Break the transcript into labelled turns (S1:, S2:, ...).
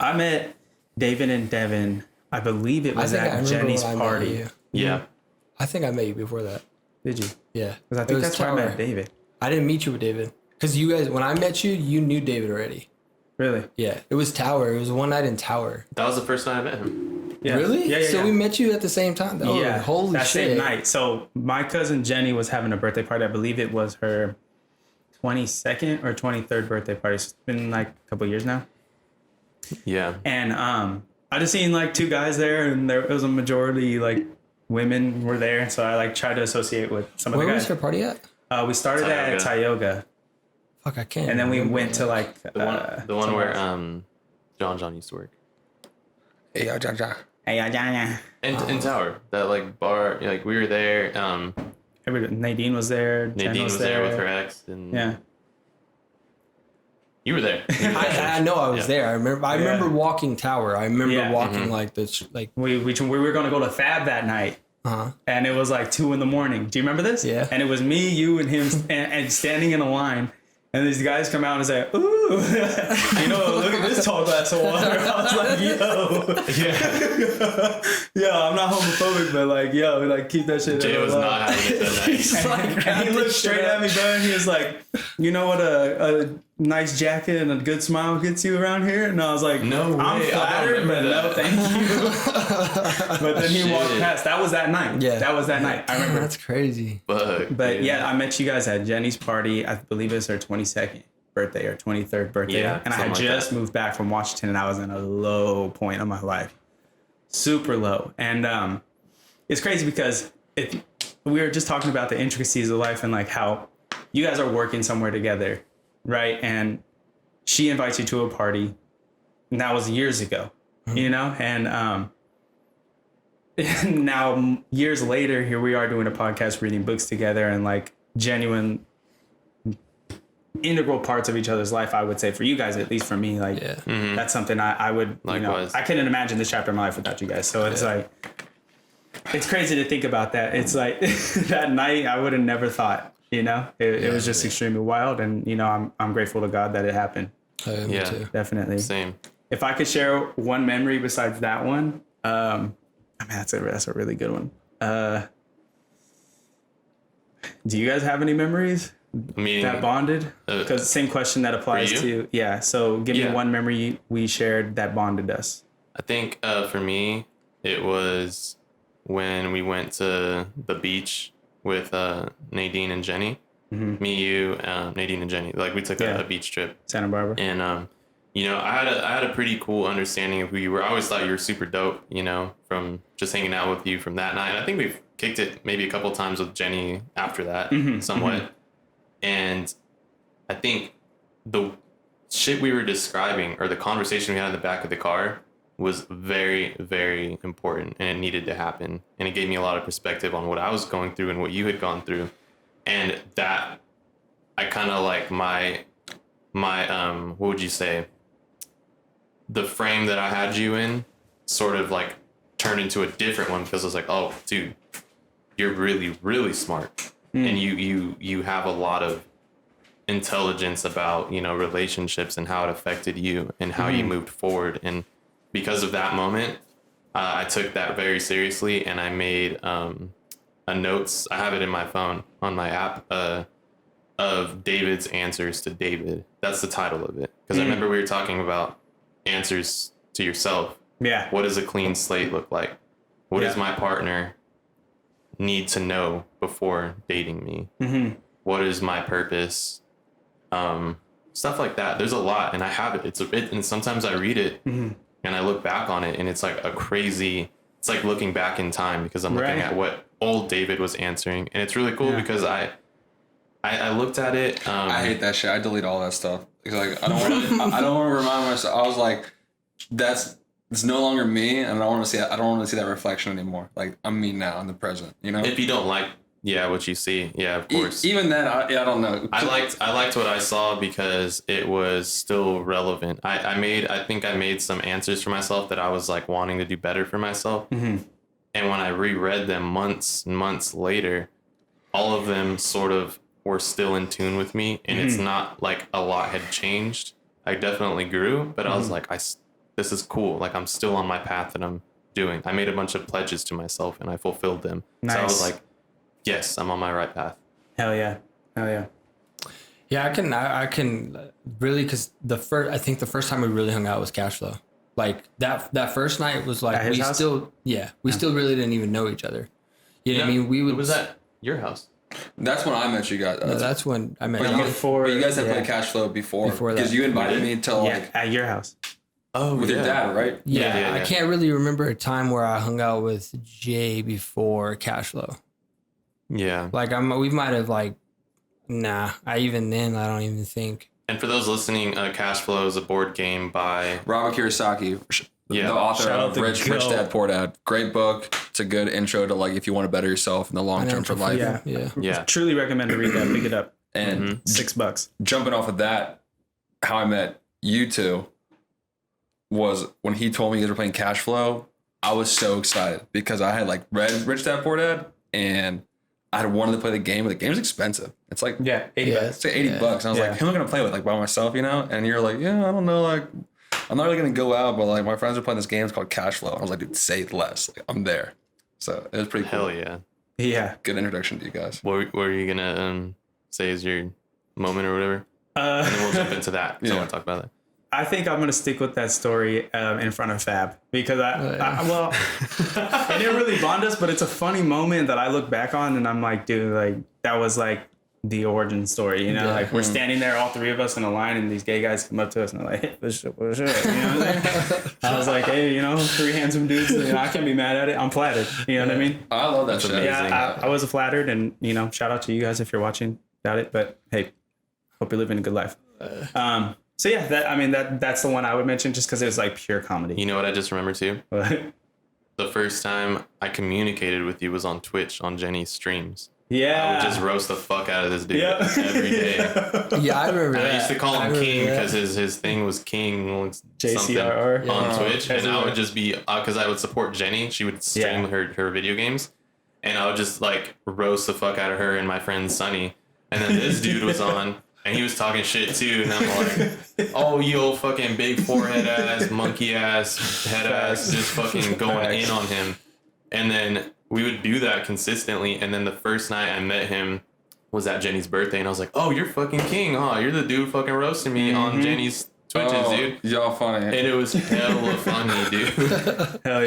S1: I met David and Devin. I believe it was at Jenny's party.
S2: Yeah.
S3: I think I met you before that.
S1: Did you?
S3: Yeah.
S1: Because I think that's where I met David.
S3: I didn't meet you with David. Because you guys, when I met you, you knew David already.
S1: Really?
S3: Yeah. It was Tower. It was one night in Tower.
S2: That was the first time I met him.
S1: Yeah.
S3: Really?
S1: Yeah.
S3: So we met you at the same time? Oh,
S1: yeah.
S3: Holy
S1: that
S3: shit.
S1: Same night. So my cousin Jenny was having a birthday party. I believe it was her 22nd or 23rd birthday party. It's been like a couple years now.
S2: Yeah.
S1: And I just seen like two guys there, and there was a majority like women were there. So I like tried to associate with some of the guys.
S3: Where was her party at?
S1: We started at Tioga.
S3: Fuck, I can't.
S1: And then we went to like
S2: the one where John used to work.
S3: Hey,
S1: Hey,
S2: In Tower, that like bar, like we were there.
S1: Nadine was there.
S2: Nadine was there with her ex, and
S1: yeah,
S2: you were there.
S3: I know I was there. I remember walking Tower. I remember walking like this. Like
S1: we were gonna go to Fab that night. And it was like 2 a.m. Do you remember this?
S3: Yeah.
S1: And it was me, you, and him, and standing in a line. And these guys come out and say, "Ooh, look at this tall glass of water." I was like, "Yo, I'm not homophobic, but like, keep that shit."
S2: Jay was not having it that night.
S1: And he looked straight at me, bro, and he was like, "You know what a nice jacket and a good smile gets you around here?" And I was like,
S2: "No way,
S1: I'm flattered, but no, thank you." But then he walked past. That was that night.
S3: Yeah,
S1: that was that night. I remember.
S3: That's crazy.
S1: But yeah, I met you guys at Jenny's party. I believe it's her 22nd birthday or 23rd birthday.
S2: Yeah,
S1: and I had just moved back from Washington, and I was in a low point of my life. Super low. And it's crazy because we were just talking about the intricacies of life and like how you guys are working somewhere together, right? And she invites you to a party, and that was years ago, And now years later, here we are doing a podcast, reading books together, and like genuine integral parts of each other's life. I would say for you guys, at least for me, like that's something I would,
S2: Likewise.
S1: I couldn't imagine this chapter of my life without you guys. So it's like, it's crazy to think about that. It's like that night I would have never thought, it was just extremely wild. And, I'm grateful to God that it happened.
S3: Me too.
S1: Definitely.
S2: Same.
S1: If I could share one memory besides that one, that's a really good one. Do you guys have any memories that bonded? Because same question that applies to So give me one memory we shared that bonded us.
S2: I think for me, it was when we went to the beach with Nadine and Jenny. Me, you, Nadine and Jenny. Like we took a beach trip,
S1: Santa Barbara,
S2: and I had a pretty cool understanding of who you were. I always thought you were super dope, from just hanging out with you from that night. And I think we've kicked it maybe a couple times with Jenny after that, somewhat. And I think the shit we were describing, or the conversation we had in the back of the car, was very, very important, and it needed to happen. And it gave me a lot of perspective on what I was going through and what you had gone through. And that, I kind of like my what would you say? The frame that I had you in sort of like turned into a different one, because I was like, oh, dude, you're really, really smart. And you have a lot of intelligence about, relationships and how it affected you and how you moved forward. And because of that moment, I took that very seriously, and I made a notes. I have it in my phone on my app of David's answers to David. That's the title of it. Because I remember we were talking about answers to yourself.
S1: Yeah.
S2: What does a clean slate look like? What does my partner need to know before dating me? What is my purpose? Stuff like that. There's a lot, and I have it. And sometimes I read it and I look back on it, and it's like it's like looking back in time, because I'm looking at what old David was answering, and it's really cool because I looked at it.
S4: I hate that shit. I delete all that stuff. Like I don't want to remind myself. I was like, it's no longer me, and I don't want to see that reflection anymore. Like I'm me now in the present.
S2: If you don't like what you see, of course.
S4: Even then, I don't know.
S2: I liked what I saw because it was still relevant. I think I made some answers for myself that I was like wanting to do better for myself. And when I reread them months and months later, all of them sort of were still in tune with me, and it's not like a lot had changed. I definitely grew, but I was like, this is cool. Like I'm still on my path that I'm doing. I made a bunch of pledges to myself and I fulfilled them.
S1: Nice.
S2: So I was like, yes, I'm on my right path.
S1: Hell yeah.
S3: Yeah, I can really, because I think the first time we really hung out was cash flow. Like that first night was like,
S1: At his house?
S3: still really didn't even know each other. You know what I mean? We would.
S2: Was that your house?
S4: That's when I met you guys.
S3: That's when I met
S4: But
S3: you.
S1: Before
S4: you guys have
S1: yeah.
S4: played cash flow before
S3: Before
S4: because
S3: that.
S4: you invited me to like
S1: at your house.
S2: Oh,
S4: with your dad, right?
S3: Yeah,
S2: Yeah.
S3: I can't really remember a time where I hung out with Jay before cash flow.
S2: Yeah.
S3: Like we might have like, nah. I don't even think.
S2: And for those listening, Cash Flow is a board game by
S4: Robert Kiyosaki,
S2: Yeah.
S4: the author
S1: Shout out
S4: of
S1: to
S4: Rich
S1: Gil.
S4: Dad Poor Dad. Great book. It's a good intro to like if you want to better yourself in the long term for life.
S1: Yeah.
S3: Yeah.
S1: Truly recommend to read that. Pick it up.
S4: And
S1: $6.
S4: jumping off of that, how I met you two was when he told me you guys were playing Cash Flow. I was so excited because I had like read Rich Dad Poor Dad and I had wanted to play the game, but the game's expensive. It's like
S1: Yeah, $80.
S4: it's like $80. And I was like, who am I gonna play with? Like by myself, you know? And you're like, yeah, I don't know, like I'm not really gonna go out, but like my friends are playing this game, it's called Cash Flow. And I was like, dude, say less. Like, I'm there. So it was pretty cool.
S2: Hell yeah.
S1: Yeah.
S4: Good introduction to you guys.
S2: What were you gonna say is your moment or whatever? And then we'll jump into that. So I want to talk about that.
S1: I think I'm gonna stick with that story in front of Fab because it didn't really bond us, but it's a funny moment that I look back on and I'm like, dude, like that was like the origin story, you know?
S3: Yeah.
S1: Like we're standing there, all three of us in a line, and these gay guys come up to us and they're like, hey, what's up? You know what I'm saying? I was like, hey, you know, three handsome dudes. You know, I can't be mad at it. I'm flattered. You know what I mean?
S4: I love that shit.
S2: amazing.
S1: Yeah, I was flattered, and you know, shout out to you guys if you're watching about it. But hey, hope you're living a good life. So yeah, that's the one I would mention just because it was like pure comedy.
S2: You know what I just remembered too? The first time I communicated with you was on Twitch on Jenny's streams.
S1: Yeah.
S2: I would just roast the fuck out of this dude
S1: Yeah.
S2: every day.
S3: Yeah, I remember
S2: And
S3: that.
S2: I used to call
S3: I
S2: him
S3: remember
S2: King
S3: that.
S2: because his thing was King
S1: JCRR.
S2: something on Twitch. And I
S1: Everywhere.
S2: would just be, because I would support Jenny. She would stream her video games. And I would just like roast the fuck out of her and my friend Sonny. And then this dude was on and he was talking shit too. And I'm like, oh, you old fucking big forehead ass, monkey ass, head ass, just fucking going in on him. And then we would do that consistently. And then the first night I met him was at Jenny's birthday. And I was like, oh, you're fucking King, huh? You're the dude fucking roasting me on Jenny's Twitches, dude.
S4: Y'all funny.
S2: And it was hella funny, dude.
S1: Hell yeah.